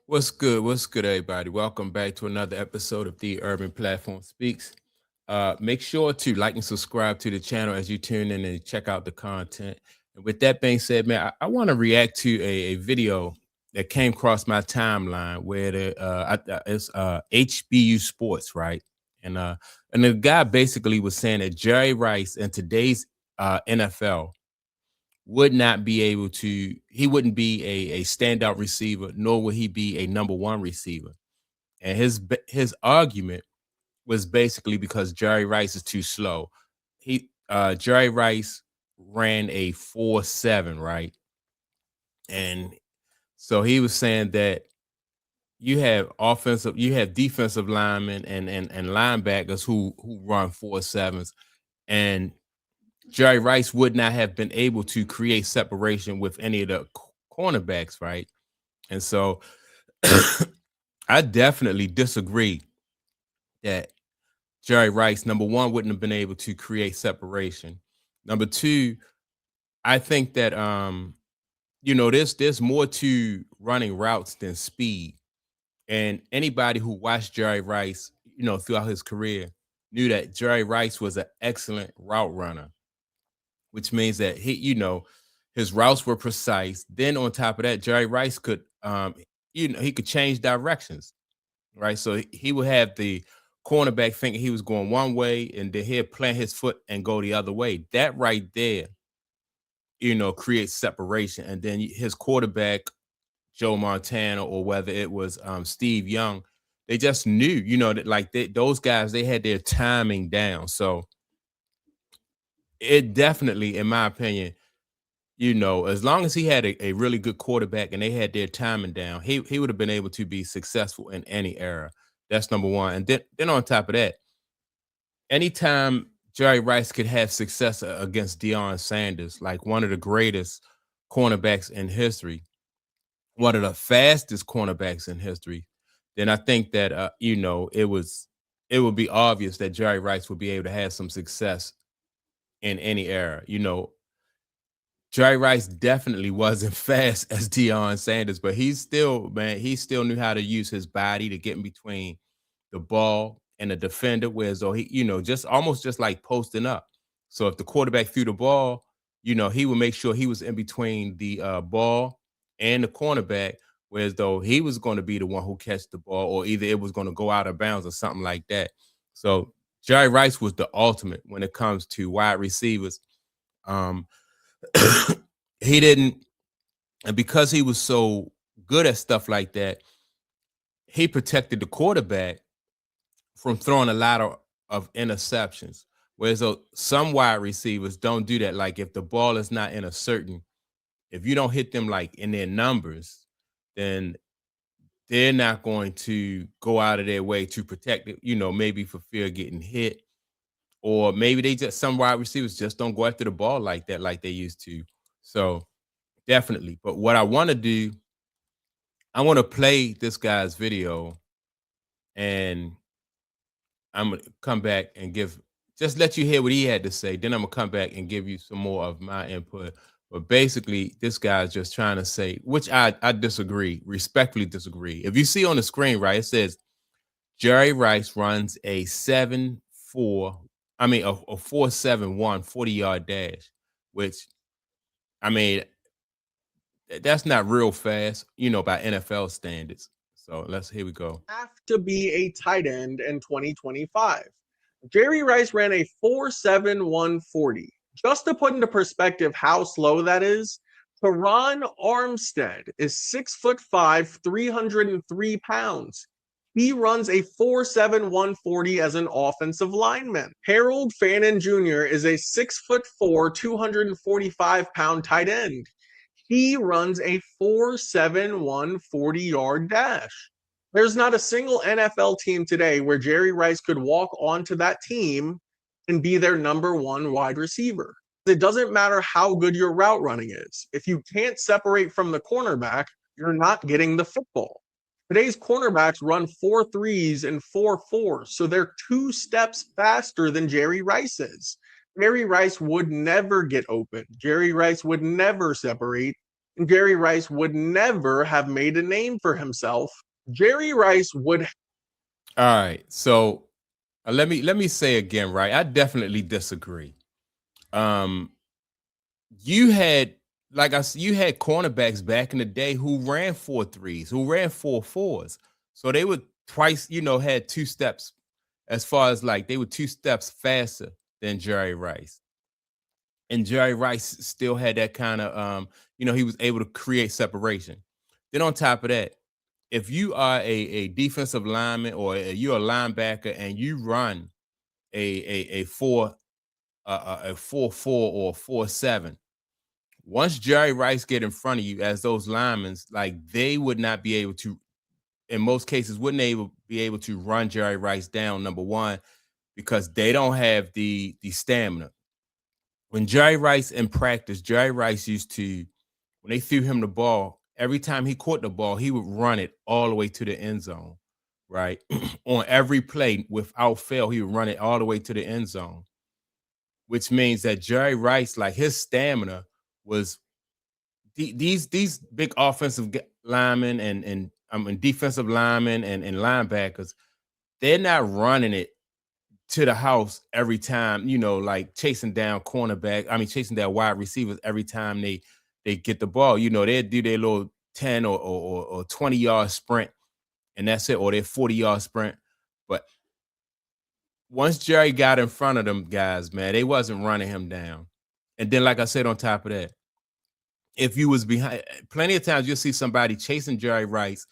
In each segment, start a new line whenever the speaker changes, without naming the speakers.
What's good? What's good, everybody? Welcome back to another episode of the Urban Platform Speaks. Make sure to like and subscribe to the channel as you tune in and check out the content. And with that being said, man, I want to react to a video that came across my timeline where it's HBU Sports, right? And uh, and the guy basically was saying that Jerry Rice in today's NFL would not be able to he wouldn't be a standout receiver, nor would he be a number one receiver. And his argument was basically because Jerry Rice is too slow. Jerry Rice ran a 4.7, right? And so he was saying that you have defensive linemen and linebackers who run 4.7s, and Jerry Rice would not have been able to create separation with any of the cornerbacks, right? And so I definitely disagree that Jerry Rice, number one, wouldn't have been able to create separation. Number two, I think that there's more to running routes than speed. And anybody who watched Jerry Rice, throughout his career knew that Jerry Rice was an excellent route runner, which means that his routes were precise. Then on top of that, Jerry Rice could he could change directions, right? So he would have the cornerback thinking he was going one way, and then he'd plant his foot and go the other way. That right there, creates separation. And then his quarterback, Joe Montana, or whether it was Steve Young, they just knew, that those guys, they had their timing down. So it definitely, in my opinion, as long as he had a really good quarterback and they had their timing down, he would have been able to be successful in any era. That's number one. And then on top of that, anytime Jerry Rice could have success against Deion Sanders, like one of the greatest cornerbacks in history, one of the fastest cornerbacks in history, then I think that it would be obvious that Jerry Rice would be able to have some success in any era. Jerry Rice definitely wasn't fast as Deion Sanders, but he still knew how to use his body to get in between the ball and the defender, whereas though just almost just like posting up. So if the quarterback threw the ball, he would make sure he was in between the ball and the cornerback, whereas though he was going to be the one who catch the ball, or either it was going to go out of bounds or something like that. So Jerry Rice was the ultimate when it comes to wide receivers. Um, he didn't, and because he was so good at stuff like that, he protected the quarterback from throwing a lot of interceptions. Whereas some wide receivers don't do that. Like if the ball is not in a certain, if you don't hit them like in their numbers, then they're not going to go out of their way to protect it, maybe for fear of getting hit. Or maybe some wide receivers just don't go after the ball like that, like they used to. So definitely. But what I want to do, I want to play this guy's video, and I'm gonna come back and just let you hear what he had to say. Then I'm gonna come back and give you some more of my input. But basically, this guy's just trying to say, which I disagree, respectfully disagree. If you see on the screen, right, it says Jerry Rice runs a 7-4, a 4.71 40-yard dash, which I mean, that's not real fast, by NFL standards. So here we go.
Have to be a tight end in 2025. Jerry Rice ran a 4.71 40. Just to put into perspective how slow that is, Teron Armstead is 6'5", 303 pounds. He runs a 4.71 40 as an offensive lineman. Harold Fannin Jr. is a 6'4", 245-pound tight end. He runs a 4.71 40-yard dash. There's not a single NFL team today where Jerry Rice could walk onto that team and be their number one wide receiver. It doesn't matter how good your route running is. If you can't separate from the cornerback, you're not getting the football. Today's cornerbacks run 4.3s and 4.4s, so they're 2 steps faster than Jerry Rice is. Jerry Rice would never get open. Jerry Rice would never separate Jerry Rice would never have made a name for himself. Jerry Rice would.
All right. So let me say again, right? I definitely disagree. Um, you had you had cornerbacks back in the day who ran 4.3s, who ran 4.4s. So they would twice, had two steps as far as like they were two steps faster than Jerry Rice. And Jerry Rice still had that kind of he was able to create separation. Then on top of that, if you are a defensive lineman or you're a linebacker and you run a 4.4 or 4.7, once Jerry Rice get in front of you as those linemen, like they would not be able to, in most cases, wouldn't be able to run Jerry Rice down. Number one, because they don't have the stamina. When Jerry Rice in practice, Jerry Rice used to, when they threw him the ball, every time he caught the ball, he would run it all the way to the end zone, right? On every play, without fail, he would run it all the way to the end zone, which means that Jerry Rice, like his stamina was these big offensive linemen and defensive linemen and linebackers, they're not running it to the house every time, like chasing down chasing down wide receivers every time they get the ball. They do their little 10 or 20-yard sprint, and that's it, or their 40-yard sprint. But once Jerry got in front of them guys, man, they wasn't running him down. And then, like I said, on top of that, if you was behind, plenty of times you'll see somebody chasing Jerry Rice,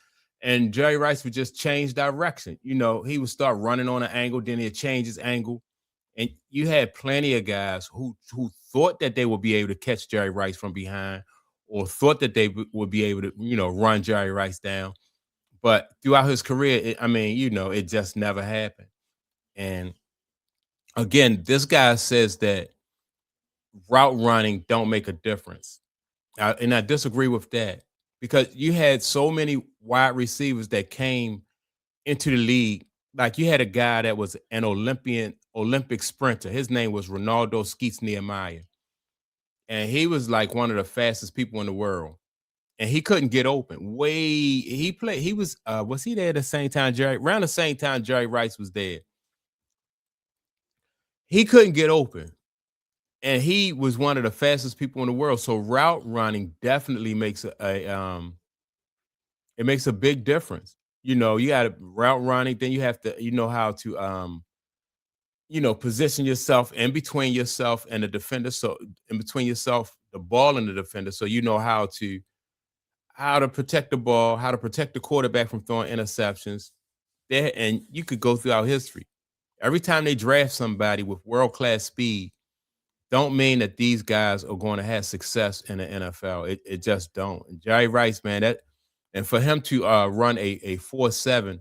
and Jerry Rice would just change direction. He would start running on an angle, then he'd change his angle. And you had plenty of guys who thought that they would be able to catch Jerry Rice from behind, or thought that they would be able to, run Jerry Rice down. But throughout his career, it just never happened. And again, this guy says that route running don't make a difference. And I disagree with that, because you had so many wide receivers that came into the league. Like you had a guy that was an Olympic sprinter. His name was Ronaldo Skeets Nehemiah. And he was like one of the fastest people in the world. And he couldn't get open. He was he there at the same time around the same time Jerry Rice was there? He couldn't get open. And he was one of the fastest people in the world. So route running definitely makes it makes a big difference. You got route running, then you have to, how to position yourself in between yourself and the defender. So in between yourself, the ball and the defender. So you know how to protect the ball, how to protect the quarterback from throwing interceptions. There, and you could go throughout history. Every time they draft somebody with world-class speed, don't mean that these guys are going to have success in the NFL. It just don't. And Jerry Rice, man, and for him to run a 4.7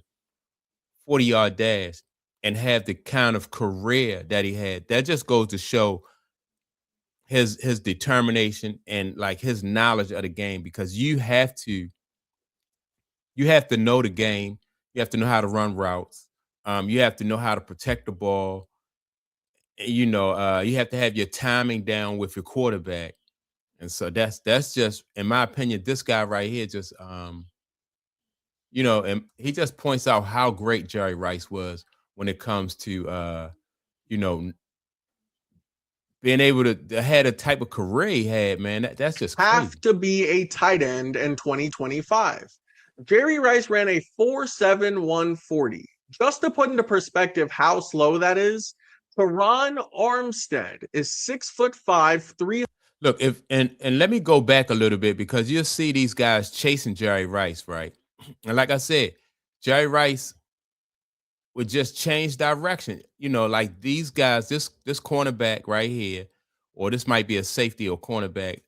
40-yard dash and have the kind of career that he had, that just goes to show his determination and like his knowledge of the game, because you have to know the game. You have to know how to run routes. You have to know how to protect the ball. You have to have your timing down with your quarterback. And so that's just, in my opinion, this guy right here just and he just points out how great Jerry Rice was when it comes to you know, being able to had a type of career he had, man. That's just crazy.
Have to be a tight end in 2025. Jerry Rice ran a 4.7 140. Just to put into perspective how slow that is, Teron Armstead is 6'5", 3.
Look, and let me go back a little bit, because you'll see these guys chasing Jerry Rice, right? And like I said, Jerry Rice would just change direction. Like these guys, this cornerback right here, or this might be a safety or cornerback,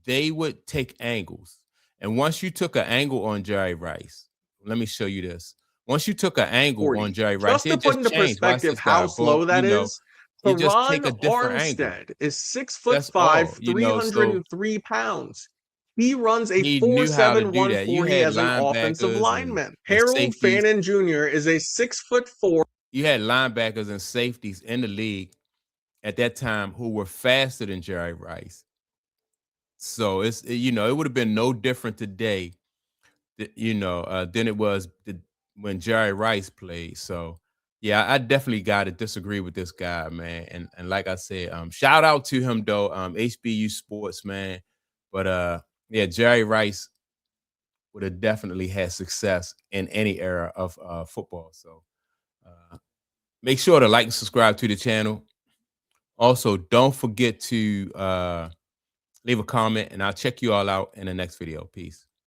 they would take angles. And once you took an angle on Jerry Rice, let me show you this. Once you took an angle
40.
on Jerry Rice,
Just to put into perspective how slow that is, Teron Armstead is 6'5", 303 pounds. He runs a 4.7 140 as an offensive lineman. Harold Fannin Jr. is a 6'4".
You had linebackers and safeties in the league at that time who were faster than Jerry Rice. So it would have been no different today, than it was when Jerry Rice played. So yeah, I definitely got to disagree with this guy, man. And like I said, shout out to him though, HBU Sports, man. But yeah, Jerry Rice would have definitely had success in any era of football. So uh, make sure to like and subscribe to the channel. Also, don't forget to leave a comment, and I'll check you all out in the next video. Peace.